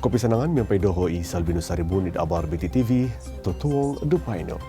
Kopi Senangan Miampai Dohoi Salbinu Saribun di Abar BTTV, Tutuong Dupaino.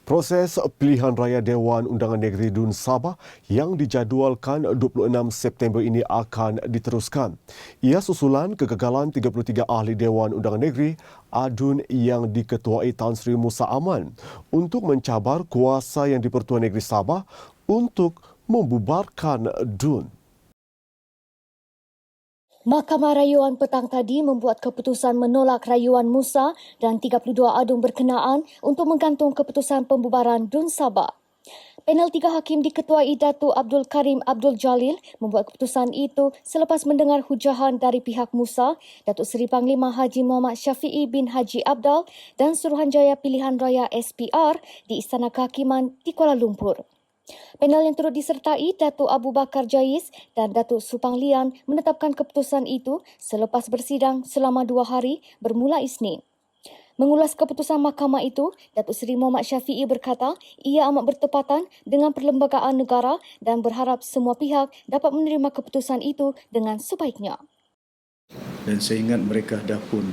Proses pilihan raya Dewan Undangan Negeri Dun Sabah yang dijadualkan 26 September ini akan diteruskan. Ia susulan kegagalan 33 ahli Dewan Undangan Negeri ADUN yang diketuai Tan Sri Musa Aman untuk mencabar kuasa yang di-Pertuan Negeri Sabah untuk membubarkan DUN. Mahkamah Rayuan petang tadi membuat keputusan menolak rayuan Musa dan 32 ADUN berkenaan untuk menggantung keputusan pembubaran DUN Sabah. Panel 3 hakim diketuai Datuk Abdul Karim Abdul Jalil membuat keputusan itu selepas mendengar hujahan dari pihak Musa, Datuk Seri Panglima Haji Muhammad Syafiee bin Haji Abdal dan Suruhanjaya Pilihan Raya SPR di Istana Kehakiman di Kuala Lumpur. Panel yang turut disertai Datuk Abu Bakar Jais dan Datuk Supang Lian menetapkan keputusan itu selepas bersidang selama 2 hari bermula Isnin. Mengulas keputusan mahkamah itu, Datuk Seri Muhammad Syafiee berkata ia amat bertepatan dengan perlembagaan negara dan berharap semua pihak dapat menerima keputusan itu dengan sebaiknya. Dan saya ingat mereka dah pun,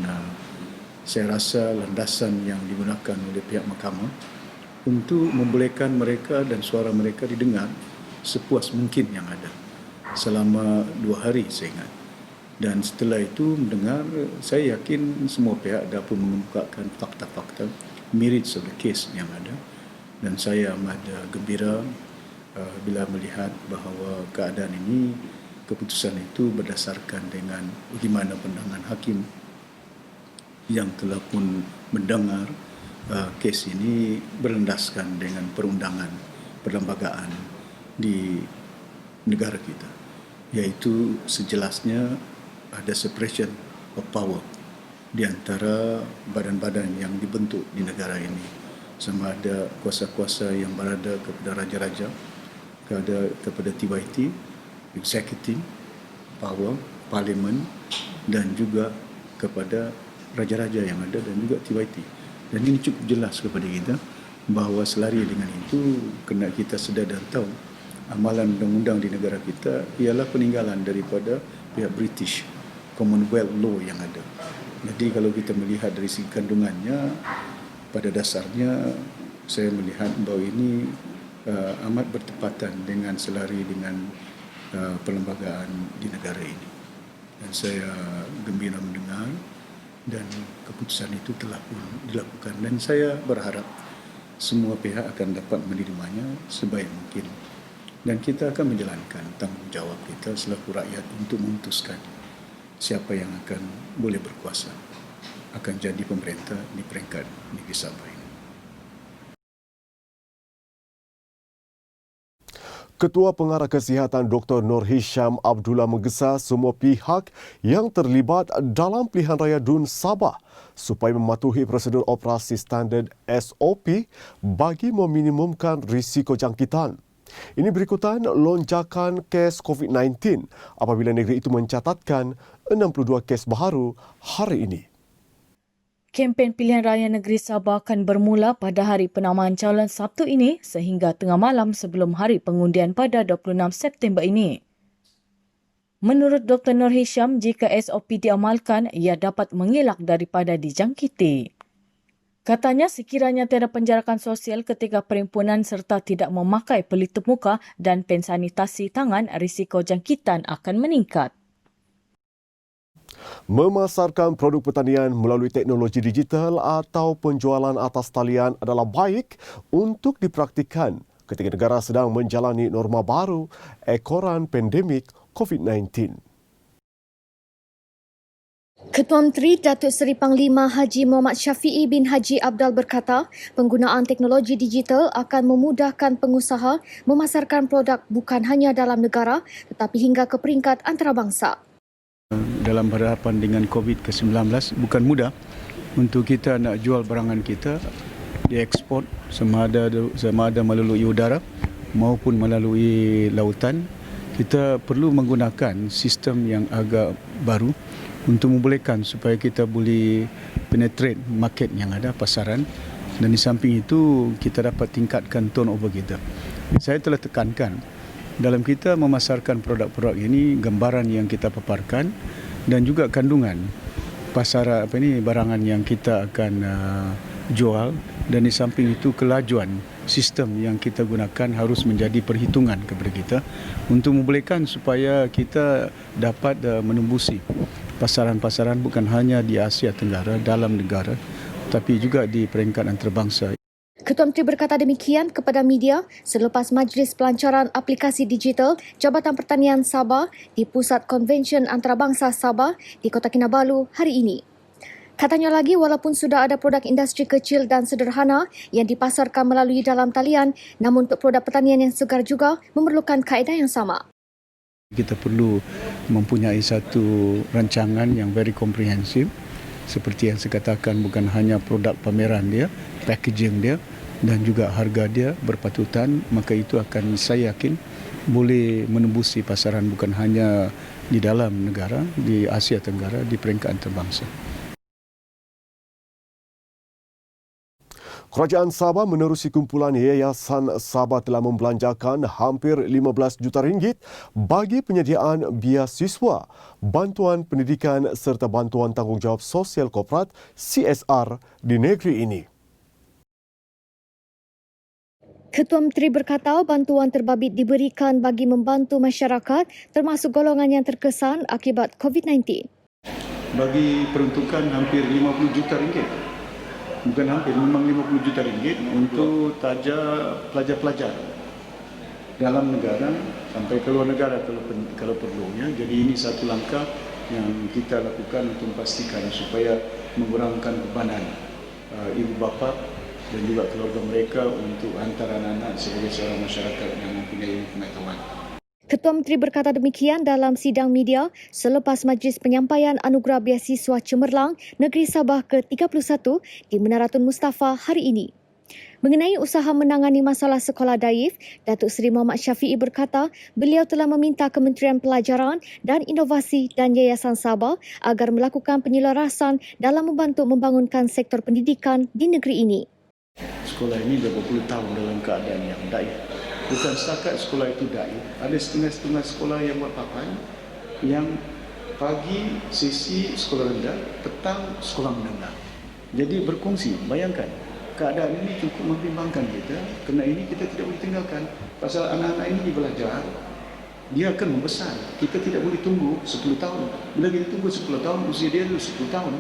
saya rasa landasan yang digunakan oleh pihak mahkamah untuk membolehkan mereka dan suara mereka didengar sepuas mungkin yang ada selama 2 hari saya ingat. Dan setelah itu mendengar, saya yakin semua pihak dah pun mengemukakan fakta-fakta merits of the case yang ada. Dan saya amat gembira bila melihat bahawa keadaan ini, keputusan itu berdasarkan dengan bagaimana pandangan hakim yang telah pun mendengar kes ini berlandaskan dengan perundangan perlembagaan di negara kita, iaitu sejelasnya ada separation of power di antara badan-badan yang dibentuk di negara ini, sama ada kuasa-kuasa yang berada kepada raja-raja, kepada TYT, executive power, parlimen, dan juga kepada raja-raja yang ada dan juga TYT. Dan ini cukup jelas kepada kita bahawa selari dengan itu, kena kita sedar dan tahu amalan undang-undang di negara kita ialah peninggalan daripada pihak British Commonwealth Law yang ada. Jadi kalau kita melihat dari segi kandungannya, pada dasarnya saya melihat bahawa ini amat bertepatan dengan selari dengan perlembagaan di negara ini. Dan saya gembira mendengar dan keputusan itu telah pun dilakukan, dan saya berharap semua pihak akan dapat menerimanya sebaik mungkin, dan kita akan menjalankan tanggungjawab kita selaku rakyat untuk memutuskan siapa yang akan boleh berkuasa akan jadi pemerintah di peringkat negeri Sabah ini. Ketua Pengarah Kesihatan Dr. Nur Hisham Abdullah menggesa semua pihak yang terlibat dalam pilihan raya DUN Sabah supaya mematuhi prosedur operasi standard SOP bagi meminimumkan risiko jangkitan. Ini berikutan lonjakan kes COVID-19 apabila negeri itu mencatatkan 62 kes baharu hari ini. Kempen pilihan raya negeri Sabah akan bermula pada hari penamaan calon Sabtu ini sehingga tengah malam sebelum hari pengundian pada 26 September ini. Menurut Dr. Nur Hisham, jika SOP diamalkan, ia dapat mengelak daripada dijangkiti. Katanya sekiranya tiada penjarakan sosial ketika perhimpunan serta tidak memakai pelitup muka dan pen sanitasi tangan, risiko jangkitan akan meningkat. Memasarkan produk pertanian melalui teknologi digital atau penjualan atas talian adalah baik untuk dipraktikkan ketika negara sedang menjalani norma baru ekoran pandemik COVID-19. Ketua Menteri Datuk Seri Panglima Haji Muhammad Syafiee bin Haji Abdal berkata, penggunaan teknologi digital akan memudahkan pengusaha memasarkan produk bukan hanya dalam negara tetapi hingga ke peringkat antarabangsa. Dalam berhadapan dengan COVID-19 bukan mudah untuk kita nak jual barangan kita diekspor sama ada melalui udara maupun melalui lautan. kita perlu menggunakan sistem yang agak baru untuk membolehkan supaya kita boleh penetrate market yang ada, pasaran, dan di samping itu kita dapat tingkatkan turnover kita. Saya telah tekankan dalam kita memasarkan produk-produk ini, gambaran yang kita paparkan dan juga kandungan barangan yang kita akan jual, dan di samping itu kelajuan sistem yang kita gunakan harus menjadi perhitungan kepada kita untuk membolehkan supaya kita dapat menembusi pasaran-pasaran bukan hanya di Asia Tenggara, dalam negara, tapi juga di peringkat antarabangsa. Ketua Menteri berkata demikian kepada media selepas Majlis Pelancaran Aplikasi Digital Jabatan Pertanian Sabah di Pusat Konvensyen Antarabangsa Sabah di Kota Kinabalu hari ini. Katanya lagi, walaupun sudah ada produk industri kecil dan sederhana yang dipasarkan melalui dalam talian, namun untuk produk pertanian yang segar juga memerlukan kaedah yang sama. Kita perlu mempunyai satu rancangan yang very comprehensive, seperti yang saya katakan, bukan hanya produk pameran dia, packaging dia dan juga harga dia berpatutan, maka itu akan, saya yakin, boleh menembusi pasaran bukan hanya di dalam negara, di Asia Tenggara, di peringkat antarabangsa. Kerajaan Sabah menerusi kumpulan Yayasan Sabah telah membelanjakan hampir 15 juta ringgit bagi penyediaan biasiswa, bantuan pendidikan serta bantuan tanggungjawab sosial korporat CSR di negeri ini. Ketua Menteri berkata bantuan terbabit diberikan bagi membantu masyarakat termasuk golongan yang terkesan akibat COVID-19. Bagi peruntukan hampir 50 juta ringgit. Bukan hampir, memang 50 juta ringgit untuk taja pelajar-pelajar dalam negara sampai ke luar negara kalau perlu. Ya. Jadi ini satu langkah yang kita lakukan untuk memastikan supaya mengurangkan bebanan ibu bapa dan juga keluarga mereka untuk hantar anak-anak sebagai seorang masyarakat yang mempunyai pengetahuan. Ketua Menteri berkata demikian dalam sidang media selepas Majlis Penyampaian Anugerah Biasiswa Cemerlang Negeri Sabah ke-31 di Menara Tun Mustafa hari ini. Mengenai usaha menangani masalah sekolah daif, Datuk Seri Muhammad Syafiee berkata beliau telah meminta Kementerian Pelajaran dan Inovasi dan Yayasan Sabah agar melakukan penyelarasan dalam membantu membangunkan sektor pendidikan di negeri ini. Sekolah ini dah berpuluh tahun dalam keadaan yang daif. Bukan setakat sekolah itu daif, ada setengah-setengah sekolah yang buat papan, yang pagi sesi sekolah rendah, petang sekolah menengah. Jadi berkongsi, bayangkan, keadaan ini cukup membimbangkan kita, kerana ini kita tidak boleh tinggalkan. Pasal anak-anak ini belajar, dia akan membesar. Kita tidak boleh tunggu 10 tahun. Bila kita tunggu 10 tahun, usia dia dulu 10 tahun,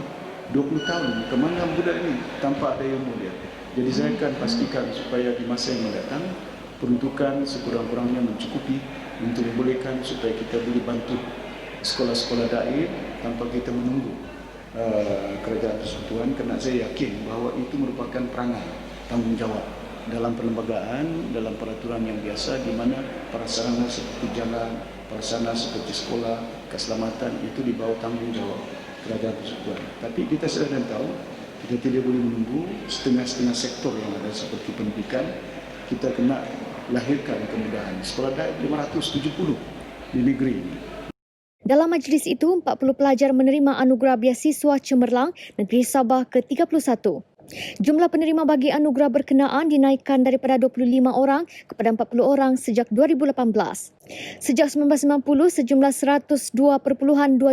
20 tahun. Kemana budak ini tanpa ada ilmu dia. Jadi saya akan pastikan supaya di masa yang mendatang, peruntukan sekurang-kurangnya mencukupi untuk membolehkan supaya kita boleh bantu sekolah-sekolah daif tanpa kita menunggu kerajaan persekutuan, kerana saya yakin bahawa itu merupakan peranan tanggungjawab dalam perlembagaan, dalam peraturan yang biasa di mana prasarana seperti jalan, prasarana seperti sekolah, keselamatan itu di bawah tanggungjawab kerajaan persekutuan. Tapi kita sedar dan tahu kita tidak boleh menunggu setengah-setengah sektor yang ada seperti pendidikan. Kita kena lahirkan kemudahan. Sekolah daif 570 di negeri ini. Dalam majlis itu, 40 pelajar menerima anugerah biasiswa Cemerlang Negeri Sabah ke-31. Jumlah penerima bagi anugerah berkenaan dinaikkan daripada 25 orang kepada 40 orang sejak 2018. Sejak 1990, sejumlah 102.2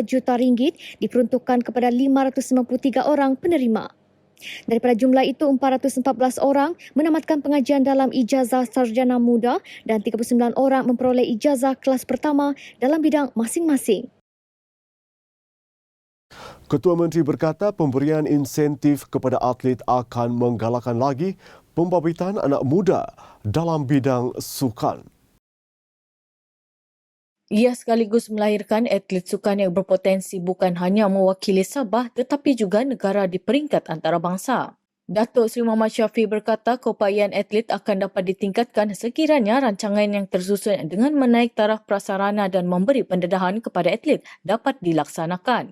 juta ringgit diperuntukkan kepada 593 orang penerima. Daripada jumlah itu, 414 orang menamatkan pengajian dalam ijazah sarjana muda dan 39 orang memperoleh ijazah kelas pertama dalam bidang masing-masing. Ketua Menteri berkata pemberian insentif kepada atlet akan menggalakkan lagi pembabituan anak muda dalam bidang sukan. Ia sekaligus melahirkan atlet sukan yang berpotensi bukan hanya mewakili Sabah tetapi juga negara di peringkat antarabangsa. Datuk Seri Muhammad Syafiee berkata keupayaan atlet akan dapat ditingkatkan sekiranya rancangan yang tersusun dengan menaik taraf prasarana dan memberi pendedahan kepada atlet dapat dilaksanakan.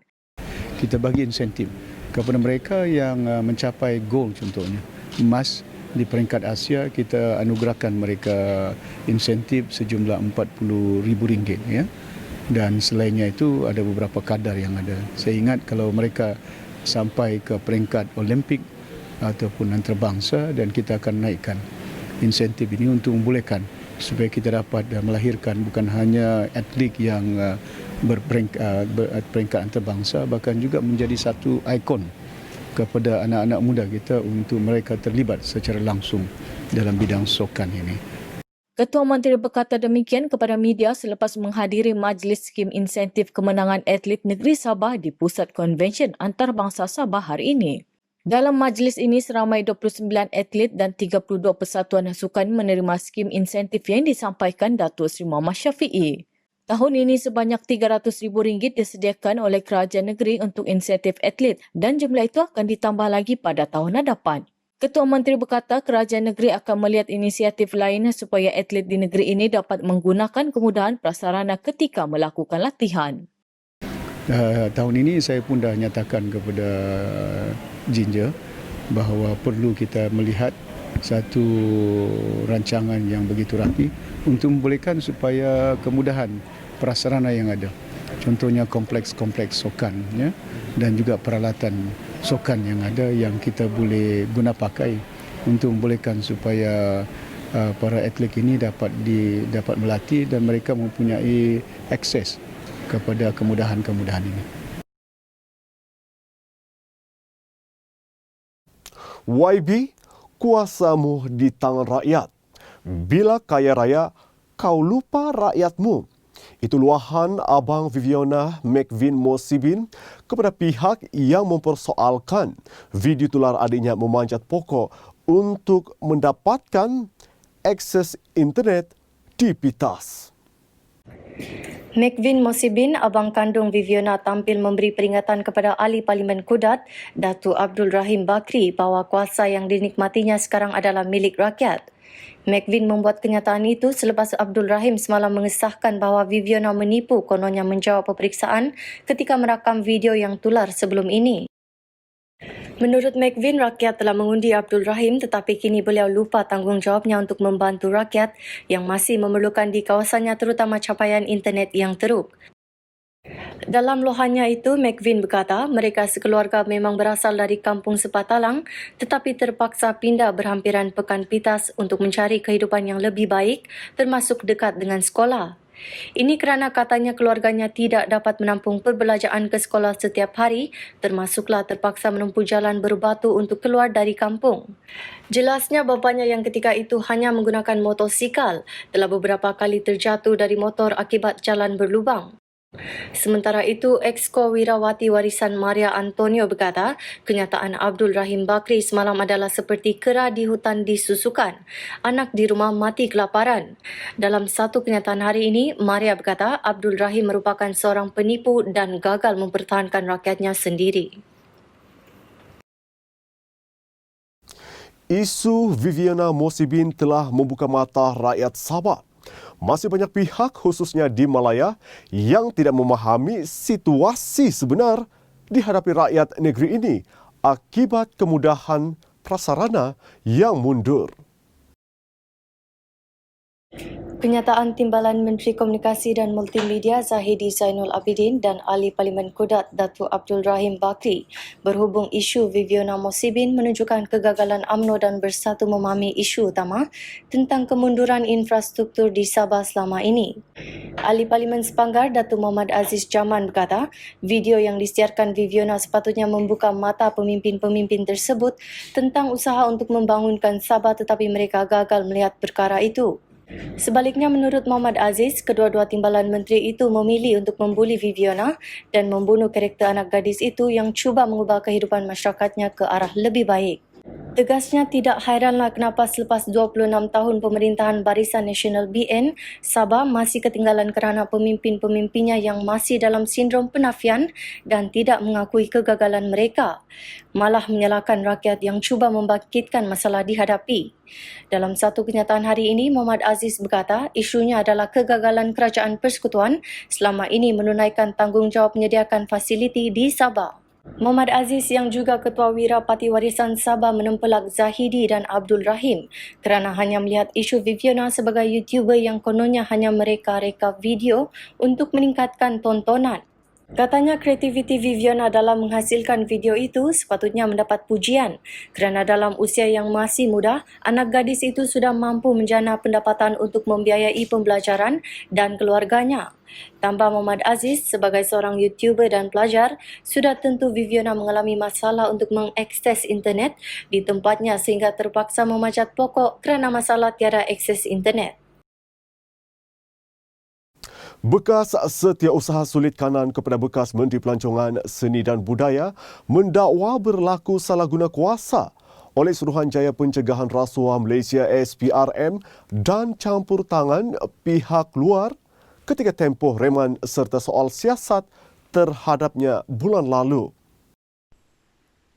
Kita bagi insentif kepada mereka yang mencapai goal, contohnya emas di peringkat Asia kita anugerahkan mereka insentif sejumlah RM40,000 ya. Dan selainnya itu ada beberapa kadar yang ada. Saya ingat kalau mereka sampai ke peringkat Olimpik ataupun antarabangsa, dan kita akan naikkan insentif ini untuk membolehkan supaya kita dapat melahirkan bukan hanya atlet yang berperingkat antarabangsa, bahkan juga menjadi satu ikon kepada anak-anak muda kita untuk mereka terlibat secara langsung dalam bidang sukan ini. Ketua Menteri berkata demikian kepada media selepas menghadiri Majlis Skim Insentif Kemenangan Atlet Negeri Sabah di Pusat Konvensyen Antarabangsa Sabah hari ini. Dalam majlis ini, seramai 29 atlet dan 32 persatuan sukan menerima skim insentif yang disampaikan Datuk Seri Muhammad Syafiee. Tahun ini sebanyak RM300,000 disediakan oleh kerajaan negeri untuk insentif atlet dan jumlah itu akan ditambah lagi pada tahun hadapan. Ketua Menteri berkata kerajaan negeri akan melihat inisiatif lain supaya atlet di negeri ini dapat menggunakan kemudahan prasarana ketika melakukan latihan. Tahun ini saya pun dah nyatakan kepada Ginger bahawa perlu kita melihat satu rancangan yang begitu rapi untuk membolehkan supaya kemudahan prasarana yang ada. Contohnya kompleks-kompleks sukan ya, dan juga peralatan sukan yang ada yang kita boleh guna pakai untuk membolehkan supaya para atlet ini dapat melatih dan mereka mempunyai akses kepada kemudahan-kemudahan ini. YB, kuasamu di tangan rakyat. Bila kaya raya, kau lupa rakyatmu. Itu luahan Abang Viviana McVin Mosibin kepada pihak yang mempersoalkan video tular adiknya memanjat pokok untuk mendapatkan akses internet di Pitas. McVin Mosibin, abang kandung Viviana, tampil memberi peringatan kepada Ahli Parlimen Kudat, Datuk Abdul Rahim Bakri, bahawa kuasa yang dinikmatinya sekarang adalah milik rakyat. McVin membuat kenyataan itu selepas Abdul Rahim semalam mengesahkan bahawa Viviana menipu kononnya menjawab peperiksaan ketika merakam video yang tular sebelum ini. Menurut McVin, rakyat telah mengundi Abdul Rahim tetapi kini beliau lupa tanggungjawabnya untuk membantu rakyat yang masih memerlukan di kawasannya, terutama capaian internet yang teruk. Dalam lohannya itu, McVin berkata mereka sekeluarga memang berasal dari kampung Sepatalang tetapi terpaksa pindah berhampiran Pekan Pitas untuk mencari kehidupan yang lebih baik, termasuk dekat dengan sekolah. Ini kerana katanya keluarganya tidak dapat menampung perbelanjaan ke sekolah setiap hari, termasuklah terpaksa menempuh jalan berbatu untuk keluar dari kampung. Jelasnya bapanya yang ketika itu hanya menggunakan motosikal telah beberapa kali terjatuh dari motor akibat jalan berlubang. Sementara itu, Exco Wirawati Warisan Maria Antonio berkata, kenyataan Abdul Rahim Bakri semalam adalah seperti kera di hutan disusukan, anak di rumah mati kelaparan. Dalam satu kenyataan hari ini, Maria berkata Abdul Rahim merupakan seorang penipu dan gagal mempertahankan rakyatnya sendiri. Isu Viviana Mosibin telah membuka mata rakyat Sabah. Masih banyak pihak khususnya di Malaya yang tidak memahami situasi sebenar dihadapi rakyat negeri ini akibat kemudahan prasarana yang mundur. Kenyataan Timbalan Menteri Komunikasi dan Multimedia Zahidi Zainul Abidin dan Ahli Parlimen Kudat Datuk Abdul Rahim Bakri berhubung isu Viviana Mosibin menunjukkan kegagalan UMNO dan Bersatu memahami isu utama tentang kemunduran infrastruktur di Sabah selama ini. Ahli Parlimen Sepanggar Datuk Muhammad Aziz Jaman berkata, video yang disiarkan Viviana sepatutnya membuka mata pemimpin-pemimpin tersebut tentang usaha untuk membangunkan Sabah tetapi mereka gagal melihat perkara itu. Sebaliknya, menurut Muhammad Aziz, kedua-dua timbalan menteri itu memilih untuk membuli Viviana dan membunuh karakter anak gadis itu yang cuba mengubah kehidupan masyarakatnya ke arah lebih baik. Tegasnya, tidak hairanlah kenapa selepas 26 tahun pemerintahan Barisan Nasional BN, Sabah masih ketinggalan kerana pemimpin-pemimpinnya yang masih dalam sindrom penafian dan tidak mengakui kegagalan mereka, malah menyalahkan rakyat yang cuba membangkitkan masalah dihadapi. Dalam satu kenyataan hari ini, Muhammad Aziz berkata isunya adalah kegagalan kerajaan persekutuan selama ini menunaikan tanggungjawab menyediakan fasiliti di Sabah. Muhammad Aziz yang juga Ketua Wira Parti Warisan Sabah menempelak Zahidi dan Abdul Rahim kerana hanya melihat isu Viviana sebagai YouTuber yang kononnya hanya mereka-reka video untuk meningkatkan tontonan. Katanya kreativiti Viviana dalam menghasilkan video itu sepatutnya mendapat pujian kerana dalam usia yang masih muda, anak gadis itu sudah mampu menjana pendapatan untuk membiayai pembelajaran dan keluarganya. Tambah Muhammad Aziz sebagai seorang YouTuber dan pelajar, sudah tentu Viviana mengalami masalah untuk mengakses internet di tempatnya sehingga terpaksa memanjat pokok kerana masalah tiada akses internet. Bekas Setiausaha Sulit Kanan kepada bekas Menteri Pelancongan Seni dan Budaya mendakwa berlaku salah guna kuasa oleh Suruhanjaya Pencegahan Rasuah Malaysia SPRM dan campur tangan pihak luar ketika tempoh reman serta soal siasat terhadapnya bulan lalu.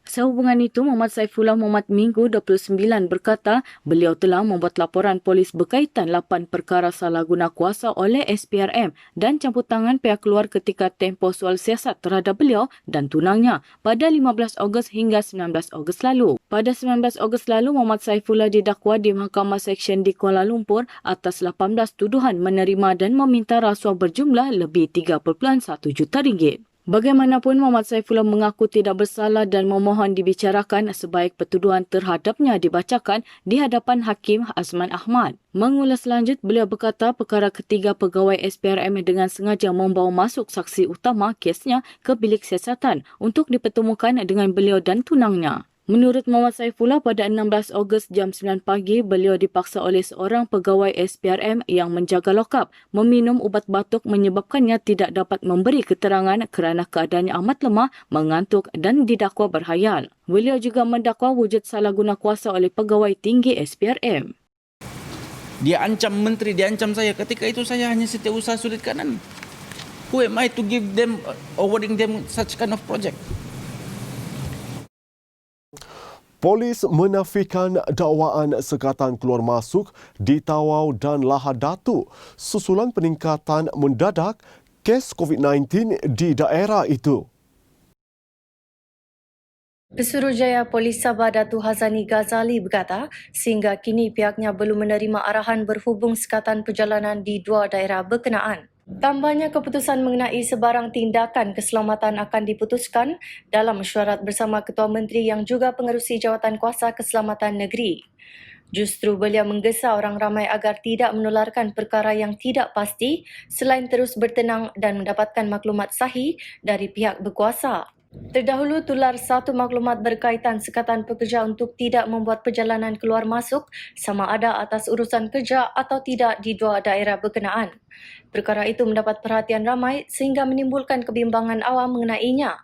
Sehubungan itu, Muhammad Saifullah Muhammad Minggu 29 berkata beliau telah membuat laporan polis berkaitan 8 perkara salah guna kuasa oleh SPRM dan campur tangan pihak luar ketika tempoh soal siasat terhadap beliau dan tunangnya pada 15 Ogos hingga 19 Ogos lalu. Pada 19 Ogos lalu, Muhammad Saifullah didakwa di Mahkamah Seksyen di Kuala Lumpur atas 18 tuduhan menerima dan meminta rasuah berjumlah lebih 3.1 juta ringgit. Bagaimanapun, Muhammad Saifullah mengaku tidak bersalah dan memohon dibicarakan sebaik pertuduhan terhadapnya dibacakan di hadapan Hakim Azman Ahmad. Mengulas lanjut, beliau berkata perkara ketiga pegawai SPRM dengan sengaja membawa masuk saksi utama kesnya ke bilik siasatan untuk dipertemukan dengan beliau dan tunangnya. Menurut Muhammad Saifullah, pada 16 Ogos jam 9 pagi, beliau dipaksa oleh seorang pegawai SPRM yang menjaga lokap meminum ubat batuk menyebabkannya tidak dapat memberi keterangan kerana keadaannya amat lemah, mengantuk dan didakwa berhayal. Beliau juga mendakwa wujud salah guna kuasa oleh pegawai tinggi SPRM. Dia ancam menteri, dia ancam saya. Ketika itu saya hanya Setiausaha Sulit Kanan. Who am I to give them, awarding them such kind of project? Polis menafikan dakwaan sekatan keluar masuk di Tawau dan Lahad Datu susulan peningkatan mendadak kes COVID-19 di daerah itu. Pesuruhjaya Polis Sabah Datuk Hazani Ghazali berkata, sehingga kini pihaknya belum menerima arahan berhubung sekatan perjalanan di dua daerah berkenaan. Tambahnya, keputusan mengenai sebarang tindakan keselamatan akan diputuskan dalam mesyuarat bersama Ketua Menteri yang juga pengerusi Jawatan Kuasa Keselamatan Negeri. Justru beliau menggesa orang ramai agar tidak menularkan perkara yang tidak pasti selain terus bertenang dan mendapatkan maklumat sahih dari pihak berkuasa. Terdahulu tular satu maklumat berkaitan sekatan pekerja untuk tidak membuat perjalanan keluar masuk sama ada atas urusan kerja atau tidak di dua daerah berkenaan. Perkara itu mendapat perhatian ramai sehingga menimbulkan kebimbangan awam mengenainya.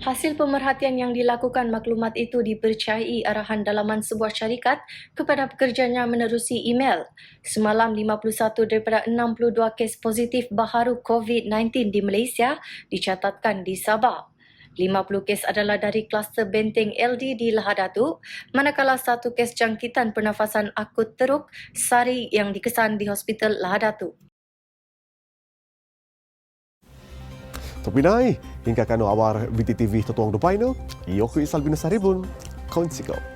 Hasil pemerhatian yang dilakukan maklumat itu dipercayai arahan dalaman sebuah syarikat kepada pekerjanya menerusi email. Semalam 51 daripada 62 kes positif baharu COVID-19 di Malaysia dicatatkan di Sabah. 50 kes adalah dari kluster benteng LD di Lahad Datu, manakala satu kes jangkitan pernafasan akut teruk sari yang dikesan di Hospital Lahad Datu. Topinai, hingga kanu awar BTTV Totuang Dupaino, Yoko Isal Binasaribun, Konsiko.